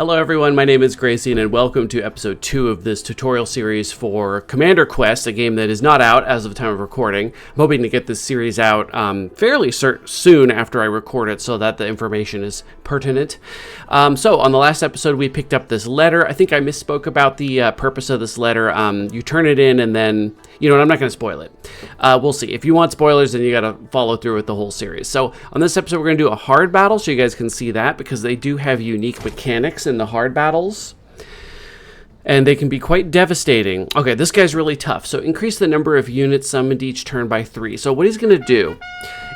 Hello everyone, my name is Grayson and welcome to episode 2 of this tutorial series for Commander Quest, a game that is not out as of the time of recording. I'm hoping to get this series out fairly soon after I record it so that the information is pertinent. So on the last episode we picked up this letter. I think I misspoke about the purpose of this letter. You turn it in and then, you know what, I'm not going to spoil it. We'll see. If you want spoilers, then you got to follow through with the whole series. So on this episode we're going to do a hard battle so you guys can see that because they do have unique mechanics in the hard battles, and they can be quite devastating. Okay, this guy's really tough. So increase the number of units summoned each turn by 3. So what he's going to do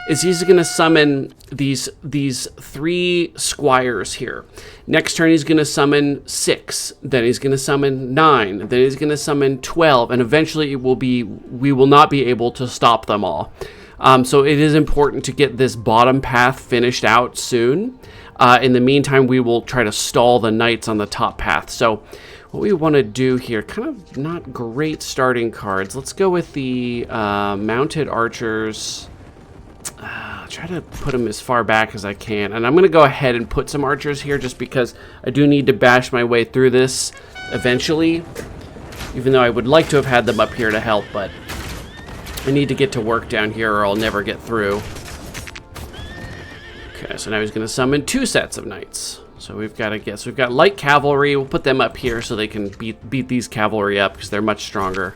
is he's going to summon these 3 squires here. Next turn he's going to summon 6. Then he's going to summon 9. Then he's going to summon 12, and eventually we will not be able to stop them all. So it is important to get this bottom path finished out soon. In the meantime, we will try to stall the knights on the top path. So what we want to do here, kind of not great starting cards. Let's go with the mounted archers. Try to put them as far back as I can. And I'm going to go ahead and put some archers here just because I do need to bash my way through this eventually. Even though I would like to have had them up here to help, but I need to get to work down here or I'll never get through. Okay, so now he's going to summon 2 sets of knights. So we've got to guess. We've got light cavalry. We'll put them up here so they can beat these cavalry up because they're much stronger.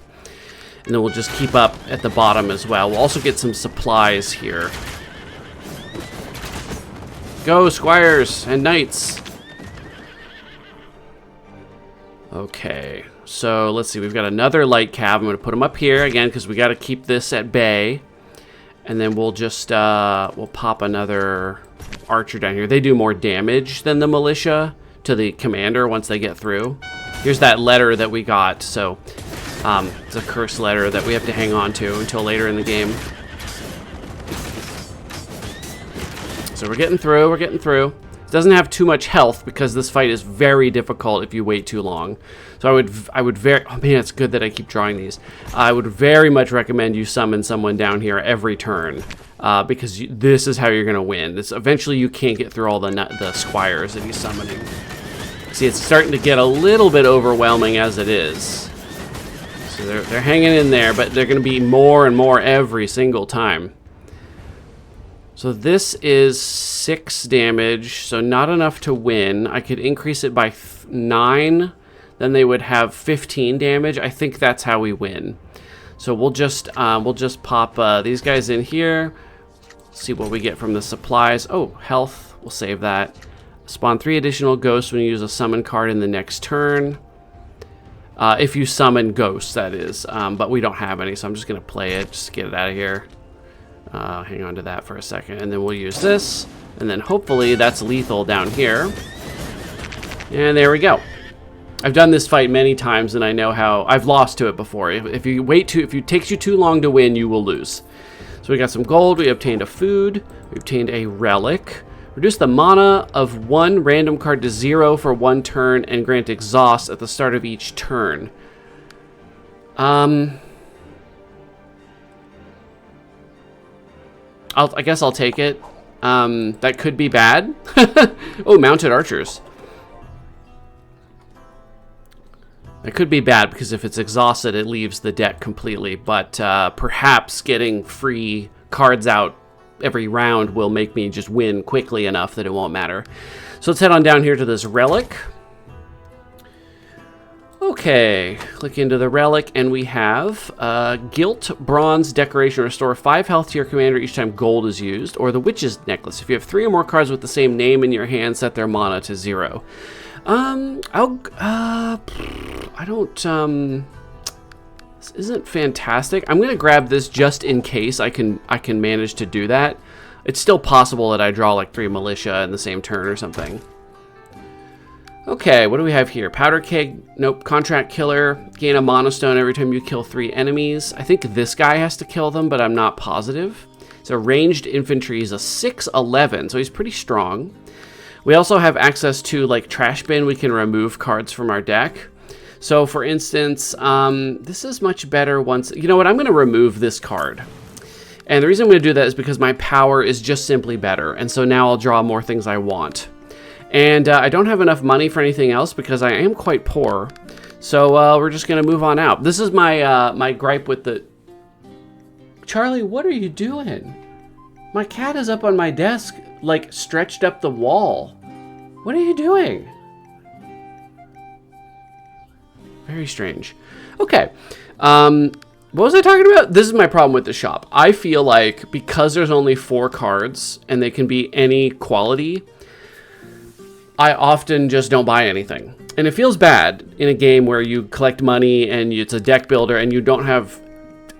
And then we'll just keep up at the bottom as well. We'll also get some supplies here. Go, squires and knights. Okay, so let's see. We've got another light cav. I'm going to put them up here again because we got to keep this at bay. And then we'll just we'll pop another archer down here. They do more damage than the militia to the commander once they get through. Here's that letter that we got. So it's a cursed letter that we have to hang on to until later in the game. So we're getting through. We're getting through. It doesn't have too much health because this fight is very difficult if you wait too long. So I would very, oh man, it's good that I keep drawing these. I would very much recommend you summon someone down here every turn because this is how you're going to win. Eventually you can't get through all the squires that he's summoning. See, it's starting to get a little bit overwhelming as it is. So they're hanging in there, but they're going to be more and more every single time. So this is 6 damage, so not enough to win. I could increase it by 9, then they would have 15 damage. I think that's how we win. So we'll just pop these guys in here. See what we get from the supplies. Oh, health. We'll save that. Spawn 3 additional ghosts when you use a summon card in the next turn. If you summon ghosts, that is. But we don't have any, so I'm just going to play it. Just get it out of here. Hang on to that for a second, and then we'll use this, and then hopefully that's lethal down here. And there we go. I've done this fight many times, and I know how I've lost to it before. If it takes you too long to win, you will lose. So we got some gold. We obtained a food. We obtained a relic. Reduce the mana of 1 random card to 0 for 1 turn, and grant exhaust at the start of each turn. I guess I'll take it. That could be bad. Oh, mounted archers. That could be bad because if it's exhausted, it leaves the deck completely. But perhaps getting free cards out every round will make me just win quickly enough that it won't matter. So let's head on down here to this relic. Okay, click into the relic, and we have Gilt Bronze Decoration. Restore 5 health to your commander each time gold is used, or the Witch's Necklace. If you have 3 or more cards with the same name in your hand, set their mana to 0. This isn't fantastic. I'm gonna grab this just in case I can manage to do that. It's still possible that I draw like 3 militia in the same turn or something. Okay, what do we have here? Powder keg, nope. Contract killer, gain a mana stone every time you kill 3 enemies. I think this guy has to kill them, but I'm not positive. So ranged infantry is a 6/11, so he's pretty strong. We also have access to like trash bin. We can remove cards from our deck. So for instance, this is much better once, you know what, I'm gonna remove this card. And the reason I'm gonna do that is because my power is just simply better. And so now I'll draw more things I want. And I don't have enough money for anything else because I am quite poor. So we're just going to move on out. This is my my gripe with the... Charlie, what are you doing? My cat is up on my desk, like stretched up the wall. What are you doing? Very strange. Okay. What was I talking about? This is my problem with the shop. I feel like because there's only 4 cards and they can be any quality, I often just don't buy anything. And it feels bad in a game where you collect money and it's a deck builder and you don't have...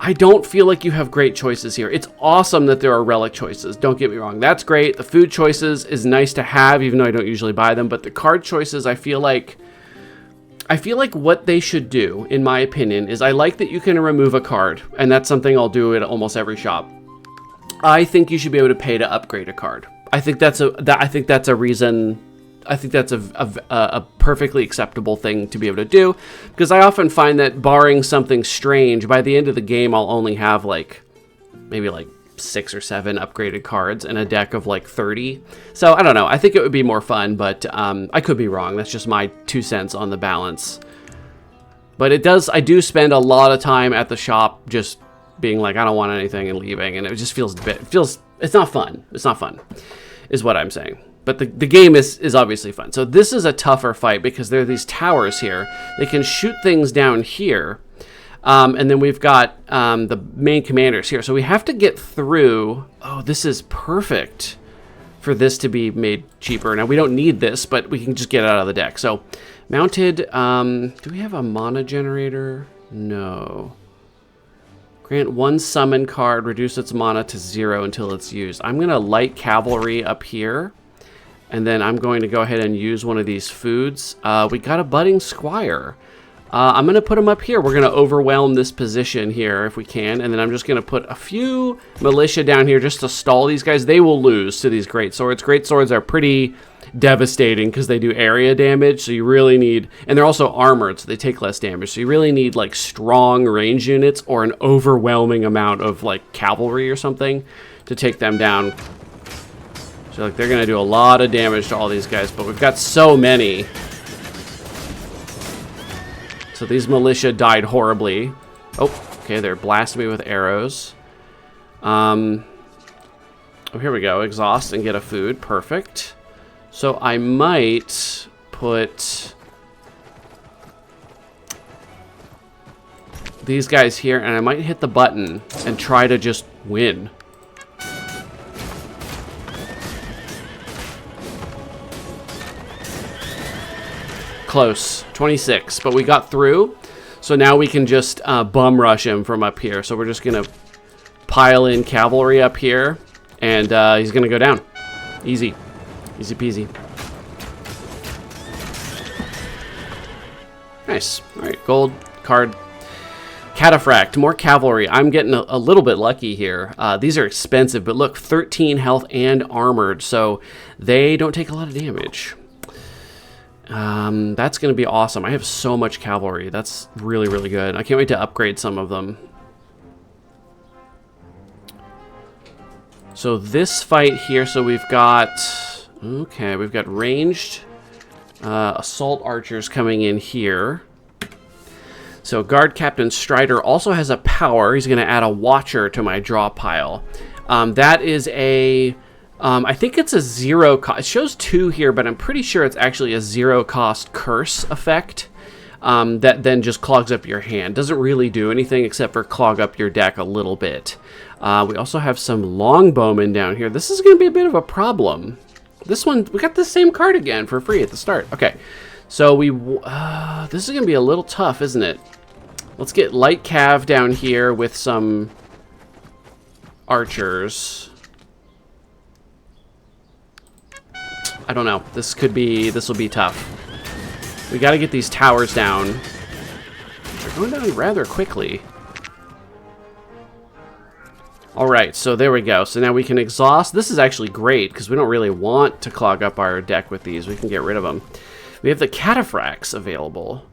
I don't feel like you have great choices here. It's awesome that there are relic choices. Don't get me wrong. That's great. The food choices is nice to have, even though I don't usually buy them. But the card choices, I feel like what they should do, in my opinion, is I like that you can remove a card, and that's something I'll do at almost every shop. I think you should be able to pay to upgrade a card. I think that's a reason. I think that's a perfectly acceptable thing to be able to do, because I often find that barring something strange, by the end of the game, I'll only have maybe 6 or 7 upgraded cards and a deck of 30. So I don't know. I think it would be more fun, but I could be wrong. That's just my 2 cents on the balance. But I do spend a lot of time at the shop just being like, I don't want anything and leaving, and it just feels it's not fun. It's not fun, is what I'm saying. But the game is obviously fun. So this is a tougher fight because there are these towers here. They can shoot things down here. And then we've got the main commanders here. So we have to get through. Oh, this is perfect for this to be made cheaper. Now, we don't need this, but we can just get it out of the deck. So mounted. Do we have a mana generator? No. Grant 1 summon card. Reduce its mana to 0 until it's used. I'm going to light cavalry up here. And then I'm going to go ahead and use one of these foods. We got a budding squire. I'm going to put them up here. We're going to overwhelm this position here if we can. And then I'm just going to put a few militia down here just to stall these guys. They will lose to these great swords. Great swords are pretty devastating because they do area damage. So you really need... And they're also armored, so they take less damage. So you really need strong range units or an overwhelming amount of cavalry or something to take them down. So they're going to do a lot of damage to all these guys. But we've got so many... So these militia died horribly. Oh, okay, they're blasting me with arrows. Oh, here we go. Exhaust and get a food. Perfect. So I might put these guys here, and I might hit the button and try to just win. Close. 26, but we got through. So now we can just bum rush him from up here. So we're just going to pile in cavalry up here, and he's going to go down. Easy. Easy peasy. Nice. All right, gold card. Cataphract, more cavalry. I'm getting a little bit lucky here. These are expensive, but look, 13 health and armored, so they don't take a lot of damage. That's going to be awesome. I have so much cavalry. That's really, really good. I can't wait to upgrade some of them. So this fight here, so we've got... Okay, we've got ranged assault archers coming in here. So Guard Captain Strider also has a power. He's going to add a Watcher to my draw pile. That is a... I think it's a 0 cost. It shows 2 here, but I'm pretty sure it's actually a 0 cost curse effect that then just clogs up your hand. Doesn't really do anything except for clog up your deck a little bit. We also have some longbowmen down here. This is going to be a bit of a problem. This one, we got the same card again for free at the start. Okay, so this is going to be a little tough, isn't it? Let's get light cav down here with some archers. I don't know. This will be tough. We got to get these towers down. They're going down rather quickly. All right, so there we go. So now we can exhaust. This is actually great because we don't really want to clog up our deck with these. We can get rid of them. We have the cataphracts available.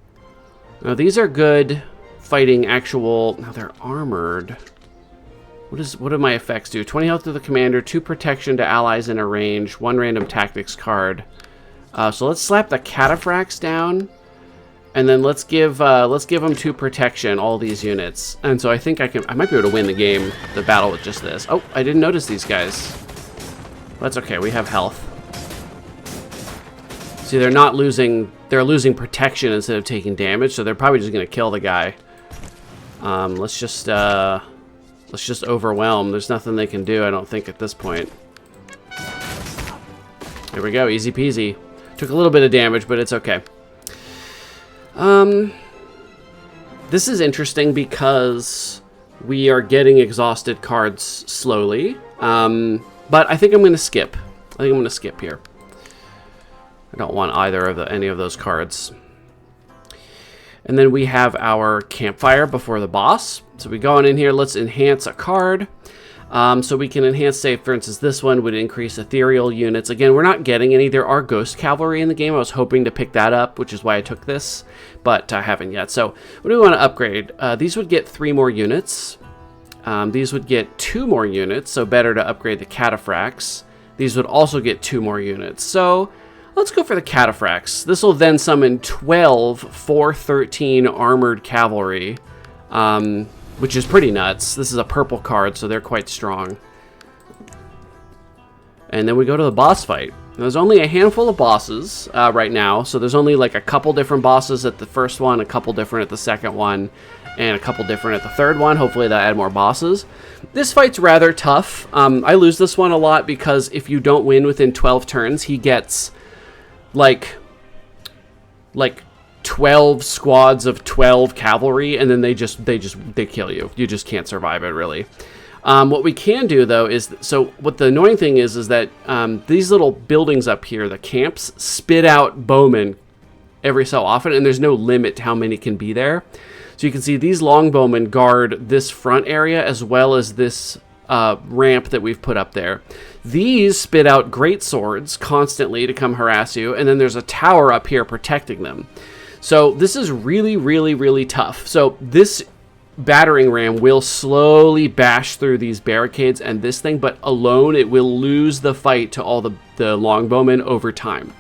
Now these are good fighting actual... Now they're armored. What do my effects do? 20 health to the commander, 2 protection to allies in a range, 1 random tactics card. So let's slap the cataphracts down, and then let's give them 2 protection, all these units. And so I think I might be able to win the game, the battle with just this. Oh, I didn't notice these guys. That's okay, we have health. See, they're losing protection instead of taking damage, so they're probably just gonna kill the guy. Let's just overwhelm. There's nothing they can do, I don't think, at this point. There we go, easy peasy. Took a little bit of damage, but it's okay. This is interesting because we are getting exhausted cards slowly. But I think I'm going to skip. I think I'm going to skip here. I don't want either of any of those cards. And then we have our campfire before the boss. So we go on in here. Let's enhance a card. So we can enhance, say, for instance, this one would increase ethereal units. Again, we're not getting any. There are ghost cavalry in the game. I was hoping to pick that up, which is why I took this, but I haven't yet. So what do we want to upgrade? These would get 3 more units. These would get 2 more units, so better to upgrade the cataphracts. These would also get 2 more units. So let's go for the cataphracts. This will then summon 12 413 armored cavalry, which is pretty nuts. This is a purple card, so they're quite strong. And then we go to the boss fight. There's only a handful of bosses right now, so there's only like a couple different bosses at the first one, a couple different at the second one, and a couple different at the third one. Hopefully they'll add more bosses. This fight's rather tough. I lose this one a lot because if you don't win within 12 turns, he gets like 12 squads of 12 cavalry, and then they kill you. You just can't survive it, really. What we can do, though, is... So what the annoying thing is that these little buildings up here, the camps, spit out bowmen every so often, and there's no limit to how many can be there. So you can see these longbowmen guard this front area as well as this ramp that we've put up there. These spit out great swords constantly to come harass you, and then there's a tower up here protecting them. So this is really, really, really tough. So this battering ram will slowly bash through these barricades and this thing, but alone it will lose the fight to all the longbowmen over time.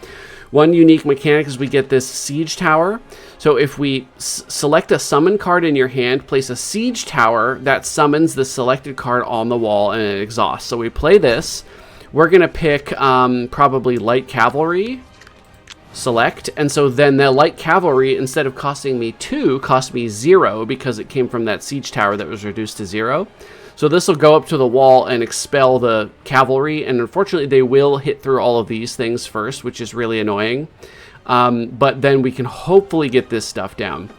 One unique mechanic is we get this siege tower. So if we select a summon card in your hand, place a siege tower that summons the selected card on the wall and it exhausts. So we play this. We're going to pick probably light cavalry. Select. And so then the light cavalry, instead of costing me 2, cost me 0 because it came from that siege tower that was reduced to 0. So this will go up to the wall and expel the cavalry, and unfortunately they will hit through all of these things first, which is really annoying. But then we can hopefully get this stuff down.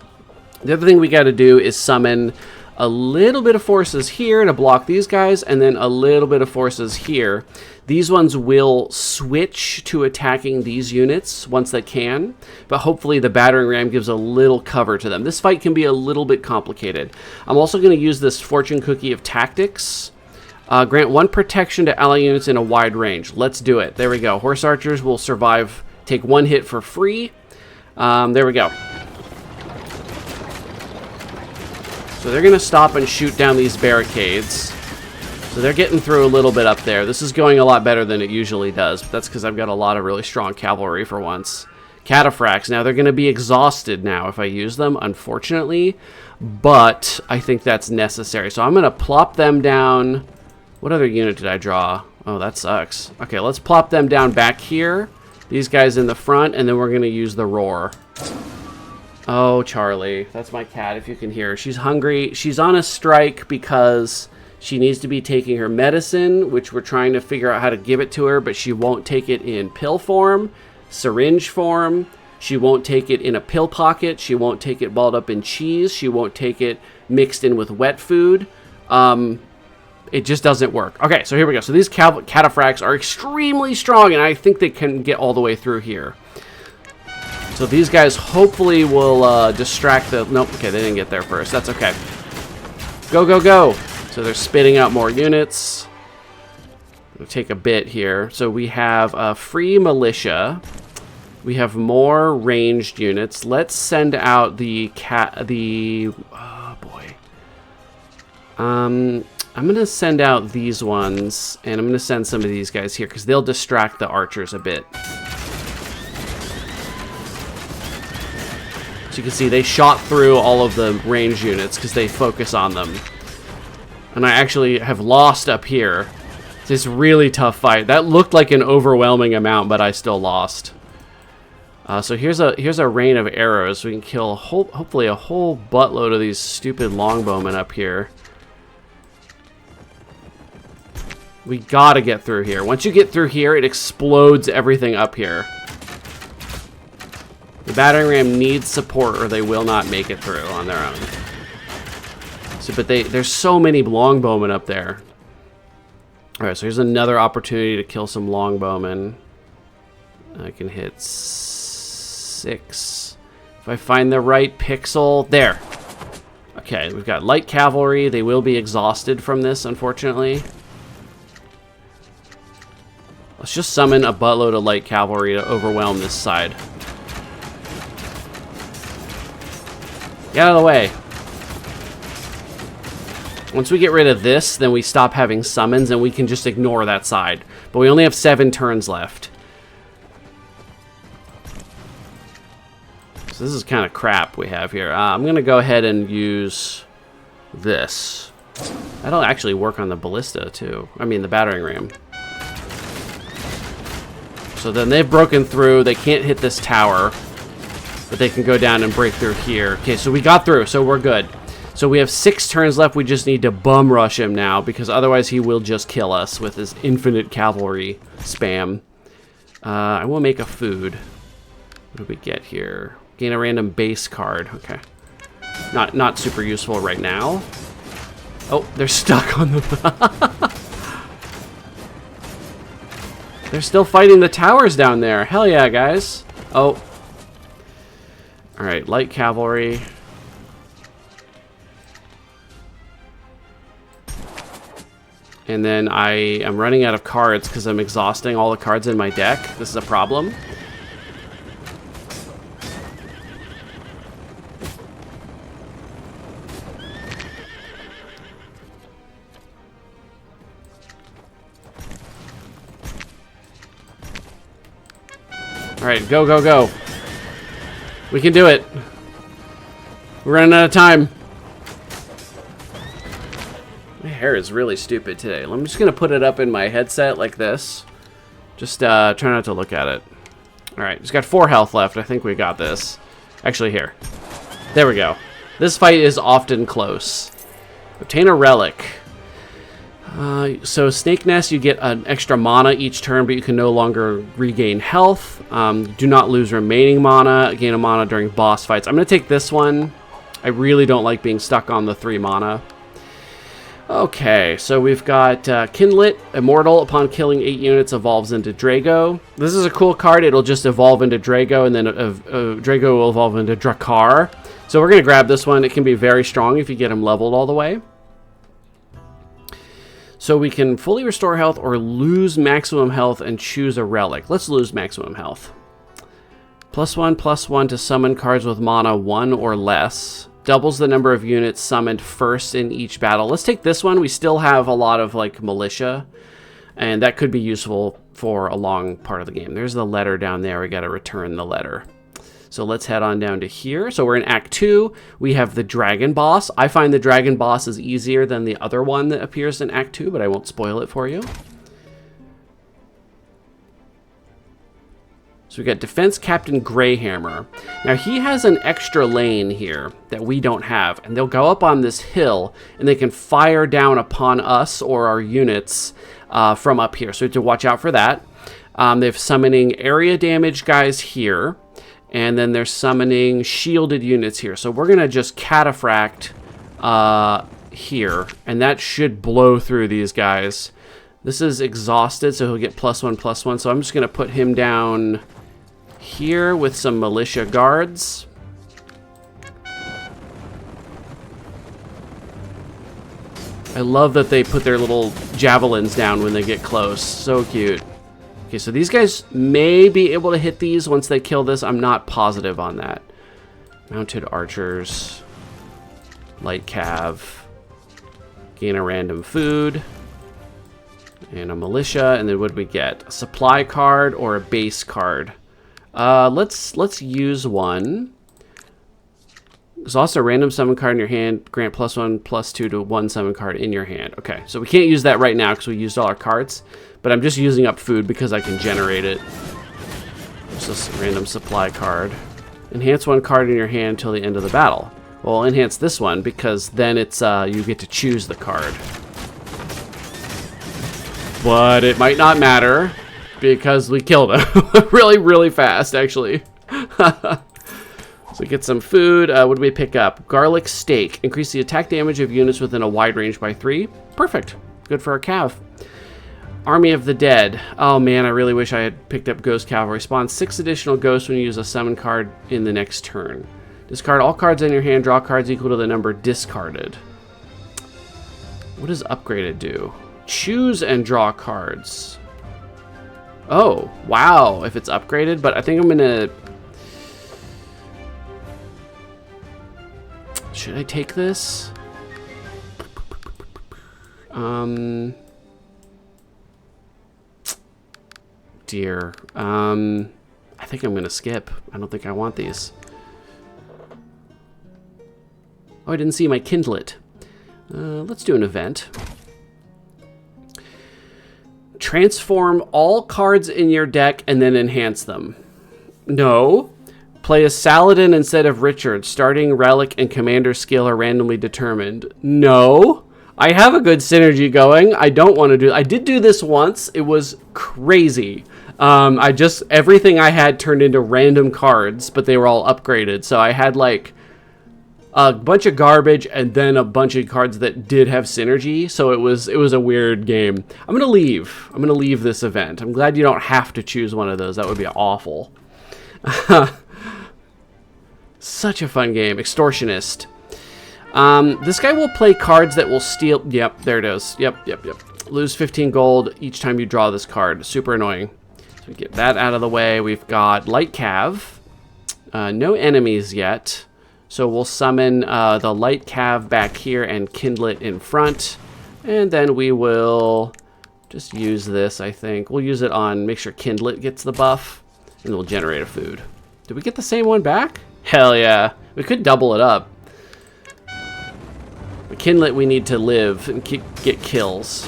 The other thing we got to do is summon a little bit of forces here to block these guys, and then a little bit of forces here. These ones will switch to attacking these units once they can, but hopefully the battering ram gives a little cover to them. This fight can be a little bit complicated. I'm also going to use this fortune cookie of tactics. Grant 1 protection to ally units in a wide range. Let's do it. There we go. Horse archers will survive, take 1 hit for free. There we go. So they're going to stop and shoot down these barricades. So they're getting through a little bit up there. This is going a lot better than it usually does, but that's because I've got a lot of really strong cavalry for once. Cataphracts. Now, they're going to be exhausted now if I use them, unfortunately, but I think that's necessary. So I'm going to plop them down. What other unit did I draw? Oh, that sucks. Okay, let's plop them down back here. These guys in the front, and then we're going to use the roar. Oh, Charlie. That's my cat, if you can hear her. She's hungry. She's on a strike because she needs to be taking her medicine, which we're trying to figure out how to give it to her, but she won't take it in pill form, syringe form. She won't take it in a pill pocket. She won't take it balled up in cheese. She won't take it mixed in with wet food. It just doesn't work. Okay, so here we go. So these cataphracts are extremely strong, and I think they can get all the way through here. So these guys hopefully will distract the... Nope, okay, they didn't get there first. That's okay. Go, go, go. So they're spitting out more units. It'll take a bit here. So we have a free militia. We have more ranged units. Let's send out the oh boy. I'm gonna send out these ones, and I'm gonna send some of these guys here because they'll distract the archers a bit. So you can see they shot through all of the range units because they focus on them. And I actually have lost up here. It's this really tough fight. That looked like an overwhelming amount, but I still lost. So here's a rain of arrows. We can kill hopefully a whole buttload of these stupid longbowmen up here. We gotta get through here. Once you get through here, it explodes everything up here. The battering ram needs support or they will not make it through on their own. So, but there's so many longbowmen up there. Alright, so here's another opportunity to kill some longbowmen. I can hit 6. If I find the right pixel. There. Okay, we've got light cavalry. They will be exhausted from this, unfortunately. Let's just summon a buttload of light cavalry to overwhelm this side. Get out of the way. Once we get rid of this, then we stop having summons and we can just ignore that side. But we only have 7 turns left. So this is kind of crap we have here. I'm going to go ahead and use this. That'll actually work on the ballista too. I mean the battering ram. So then they've broken through. They can't hit this tower. But they can go down and break through here. Okay, so we got through, so we're good. So we have 6 turns left. We just need to bum rush him now, because otherwise he will just kill us with his infinite cavalry spam. I will make a food. What do we get here? Gain a random base card. Okay. Not super useful right now. Oh, they're stuck on the... They're still fighting the towers down there. Hell yeah, guys. Oh. Alright, light cavalry. And then I am running out of cards because I'm exhausting all the cards in my deck. This is a problem. Alright, go, go, go. We can do it. We're running out of time. My hair is really stupid today. I'm just going to put it up in my headset like this. Just try not to look at it. Alright, just got 4 health left. I think we got this. Actually, here. There we go. This fight is often close. Obtain a relic. So Snake Nest, you get an extra mana each turn, but you can no longer regain health. Do not lose remaining mana. Gain a mana during boss fights. I'm going to take this one. I really don't like being stuck on the 3 mana. Okay, so we've got Kindlet, Immortal. Upon killing 8 units, evolves into Drago. This is a cool card. It'll just evolve into Drago, and then Drago will evolve into Drakkar. So we're going to grab this one. It can be very strong if you get him leveled all the way. So we can fully restore health or lose maximum health and choose a relic. Let's lose maximum health. +1/+1 to summon cards with mana 1 or less. Doubles the number of units summoned first in each battle. Let's take this one. We still have a lot of like militia, and that could be useful for a long part of the game. There's the letter down there. We got to return the letter. So let's head on down to here. So we're in Act 2. We have the Dragon Boss. I find the Dragon Boss is easier than the other one that appears in Act 2, but I won't spoil it for you. So we got Defense Captain Greyhammer. Now he has an extra lane here that we don't have, and they'll go up on this hill, and they can fire down upon us or our units from up here. So we have to watch out for that. They're summoning area damage guys here. And then they're summoning shielded units here. So we're going to just cataphract here. And that should blow through these guys. This is exhausted, so he'll get +1/+1. So I'm just going to put him down here with some militia guards. I love that they put their little javelins down when they get close. So cute. Okay, so these guys may be able to hit these once they kill this. I'm not positive on that. Mounted archers. Light cav. Gain a random food. And a militia. And then what do we get? A supply card or a base card? Let's use one. There's also a random summon card in your hand. Grant +1/+2 to one summon card in your hand. Okay, so we can't use that right now because we used all our cards. But I'm just using up food because I can generate it. It's just a random supply card. Enhance one card in your hand until the end of the battle. Well, I'll enhance this one because then it's you get to choose the card. But it might not matter because we killed him really, really fast, actually. So get some food. What do we pick up? Garlic steak. Increase the attack damage of units within a wide range by 3. Perfect. Good for our cav. Army of the Dead. Oh man, I really wish I had picked up Ghost Cavalry. Spawn 6 additional ghosts when you use a summon card in the next turn. Discard all cards in your hand. Draw cards equal to the number discarded. What does upgraded do? Choose and draw cards. Oh, wow, if it's upgraded, but I think I'm gonna... Should I take this? Dear. I think I'm gonna skip. I don't think I want these. Oh, I didn't see my Kindlet. Let's do an event. Transform all cards in your deck and then enhance them. No. Play a Saladin instead of Richard. Starting relic and commander skill are randomly determined. No. I have a good synergy going. I don't want to do... I did do this once. It was crazy. Everything I had turned into random cards, but they were all upgraded. So I had like a bunch of garbage and then a bunch of cards that did have synergy. So it was a weird game. I'm going to leave. I'm going to leave this event. I'm glad you don't have to choose one of those. That would be awful. Such a fun game. Extortionist. This guy will play cards that will steal... Yep, there it is. Yep. Lose 15 gold each time you draw this card. Super annoying. So we get that out of the way. We've got Light Cav. No enemies yet. So we'll summon the Light Cav back here and Kindlet in front. And then we will just use this, I think. We'll use it on... Make sure Kindlet gets the buff. And we'll generate a food. Did we get the same one back? Hell yeah. We could double it up. The Kindlet we need to live and get kills.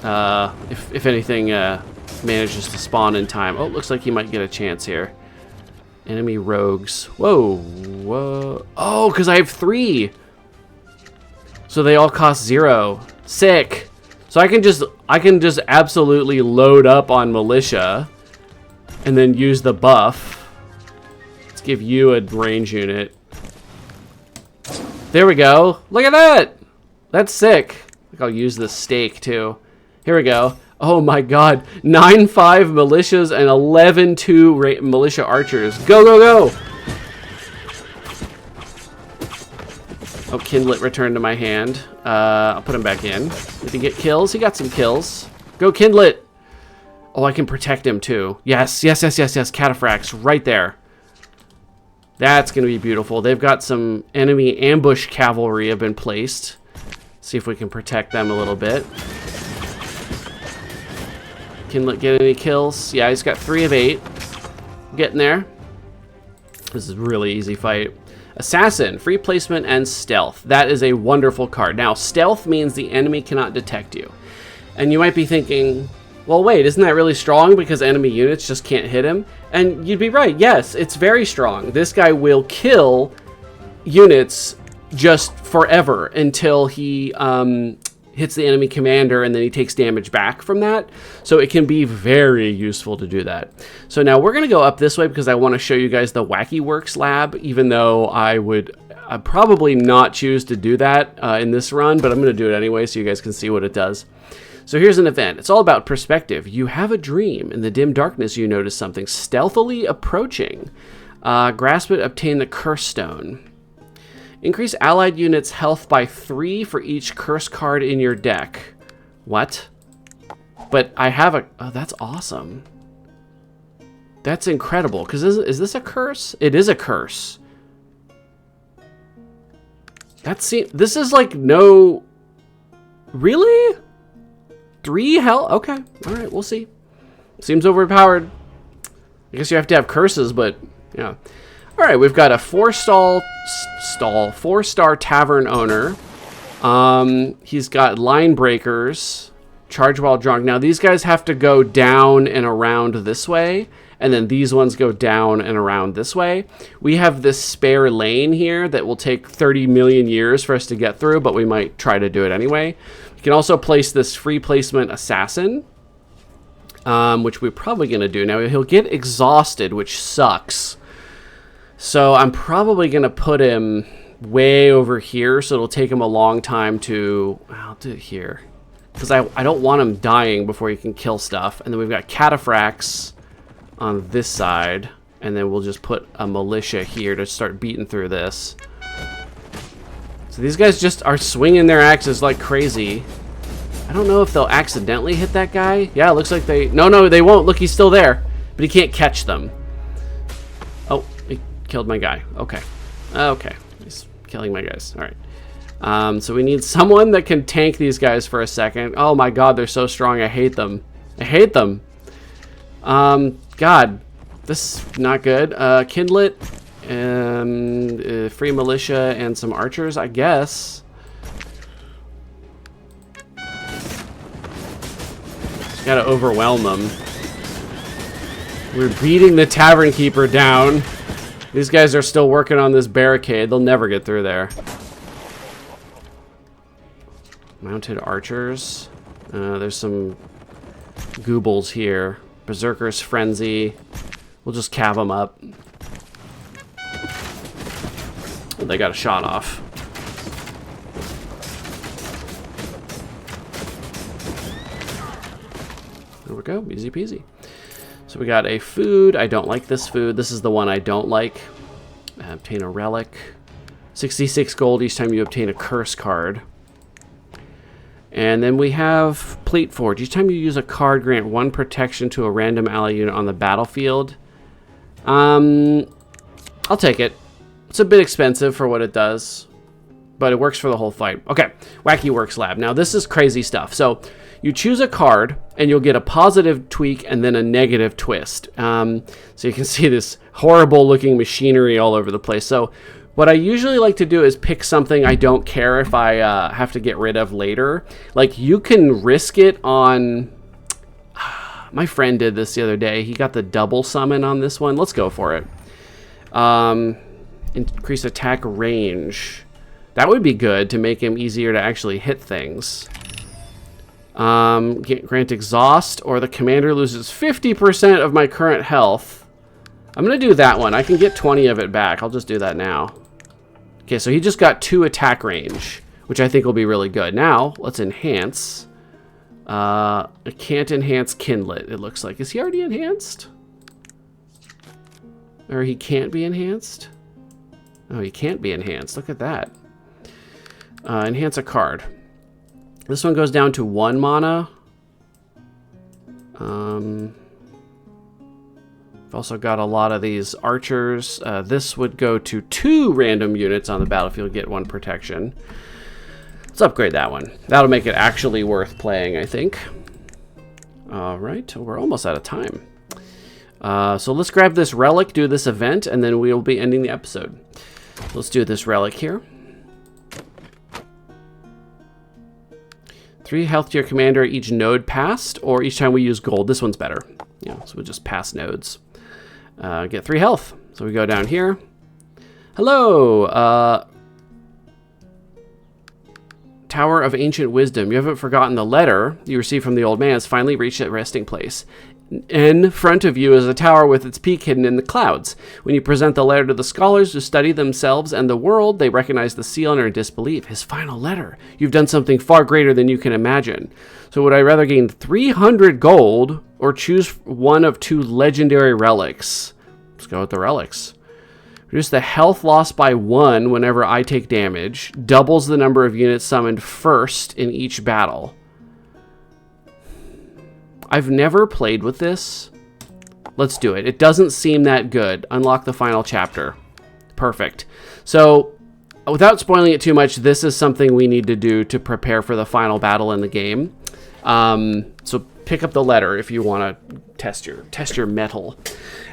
If anything manages to spawn in time. Oh, looks like he might get a chance here. Enemy rogues. Whoa. Oh, because I have 3. So they all cost 0. Sick. So I can just absolutely load up on militia and then use the buff. Let's give you a range unit. There we go. Look at that. That's sick. I think I'll use the steak too. Here we go. Oh my god. 9-5 militias and 11-2 militia archers. Go. Oh, Kindlet returned to my hand. I'll put him back in. Did he get kills? He got some kills. Go, Kindlet. Oh, I can protect him too. Yes. Cataphracts right there. That's going to be beautiful. They've got some enemy ambush cavalry have been placed. See if we can protect them a little bit. Kindlet get any kills? Yeah, he's got 3 of 8. Getting there. This is a really easy fight. Assassin, free placement and stealth. That is a wonderful card. Now, stealth means the enemy cannot detect you. And you might be thinking, well, wait, isn't that really strong because enemy units just can't hit him? And you'd be right. Yes, it's very strong. This guy will kill units just forever until he hits the enemy commander and then he takes damage back from that. So it can be very useful to do that. So now we're going to go up this way because I want to show you guys the Wacky Works lab, even though I'd probably not choose to do that in this run, but I'm going to do it anyway so you guys can see what it does. So here's an event. It's all about perspective. You have a dream. In the dim darkness, you notice something stealthily approaching. Grasp it, obtain the Curse Stone. Increase allied units' health by 3 for each curse card in your deck. What? But I have a... Oh, that's awesome. That's incredible. Because is this a curse? It is a curse. This is like no... Really? 3 health? Okay. Alright, we'll see. Seems overpowered. I guess you have to have curses, but... Yeah. All right, we've got a four-star tavern owner. He's got line breakers, charge while drunk. Now these guys have to go down and around this way, and then these ones go down and around this way. We have this spare lane here that will take 30 million years for us to get through, but we might try to do it anyway. We can also place this free placement assassin, which we're probably going to do. Now he'll get exhausted, which sucks. So I'm probably going to put him way over here, so it'll take him a long time to... I'll do it here. Because I don't want him dying before he can kill stuff. And then we've got cataphracts on this side. And then we'll just put a militia here to start beating through this. So these guys just are swinging their axes like crazy. I don't know if they'll accidentally hit that guy. Yeah, it looks like they... No, they won't. Look, he's still there. But he can't catch them. Oh, he killed my guy. Okay. Okay. He's killing my guys. All right. So we need someone that can tank these guys for a second. Oh my god, they're so strong. I hate them. I hate them. God, this is not good. Kindlet, and free militia, and some archers, I guess. Just gotta overwhelm them. We're beating the tavern keeper down. These guys are still working on this barricade. They'll never get through there. Mounted archers. There's some goobles here. Berserker's Frenzy. We'll just cav them up. Oh, they got a shot off. There we go. Easy peasy. So we got a food. I don't like this food. This is the one I don't like. Obtain a relic. 66 gold each time you obtain a curse card. And then we have Plate Forge. Each time you use a card, grant 1 protection to a random ally unit on the battlefield. I'll take it. It's a bit expensive for what it does, but it works for the whole fight. Okay, Wacky Works Lab. Now this is crazy stuff. So you choose a card, and you'll get a positive tweak and then a negative twist. So you can see this horrible looking machinery all over the place. So what I usually like to do is pick something I don't care if I have to get rid of later. Like, you can risk it on... My friend did this the other day. He got the double summon on this one. Let's go for it. Increase attack range. That would be good to make him easier to actually hit things. Grant exhaust, or the commander loses 50% of my current health. I'm going to do that one. I can get 20 of it back. I'll just do that now. Okay, so he just got 2 attack range, which I think will be really good. Now, let's enhance. I can't enhance Kindlet, it looks like. Is he already enhanced? Or he can't be enhanced? Oh, he can't be enhanced. Look at that. Enhance a card. This one goes down to 1 mana. I've also got a lot of these archers. This would go to 2 random units on the battlefield, get 1 protection. Let's upgrade that one. That'll make it actually worth playing, I think. All right, we're almost out of time. So let's grab this relic, do this event, and then we'll be ending the episode. Let's do this relic here. 3 health to your commander each node passed, or each time we use gold. This one's better. Yeah, so we'll just pass nodes. Get 3 health. So we go down here. Hello, Tower of Ancient Wisdom. You haven't forgotten the letter you received from the old man has finally reached its resting place. In front of you is a tower with its peak hidden in the clouds. When you present the letter to the scholars who study themselves and the world, they recognize the seal and are in disbelief. His final letter. You've done something far greater than you can imagine. So would I rather gain 300 gold or choose one of 2 legendary relics? Let's go with the relics. Reduce the health lost by 1 whenever I take damage. Doubles the number of units summoned first in each battle. I've never played with this. Let's do it. It doesn't seem that good. Unlock the final chapter. Perfect. So, without spoiling it too much, this is something we need to do to prepare for the final battle in the game. So pick up the letter if you want to test your metal.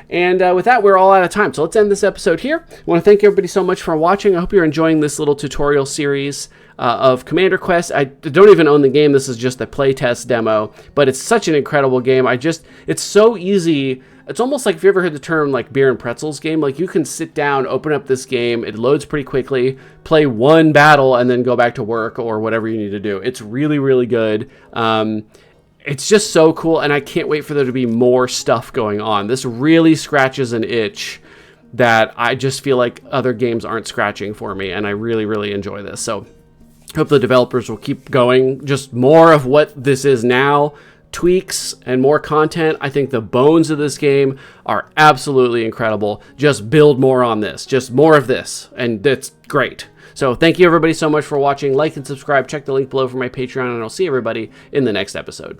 And with that, we're all out of time. So let's end this episode here. I want to thank everybody so much for watching. I hope you're enjoying this little tutorial series of Commander Quest. I don't even own the game. This is just a playtest demo, but it's such an incredible game. It's so easy. It's almost like, if you ever heard the term like beer and pretzels game, like you can sit down, open up this game, it loads pretty quickly, play one battle, and then go back to work or whatever you need to do. It's really, really good. It's just so cool, and I can't wait for there to be more stuff going on. This really scratches an itch that I just feel like other games aren't scratching for me, and I really, really enjoy this. So hope the developers will keep going. Just more of what this is now, tweaks and more content. I think the bones of this game are absolutely incredible. Just build more on this. Just more of this, and it's great. So thank you everybody so much for watching. Like and subscribe. Check the link below for my Patreon, and I'll see everybody in the next episode.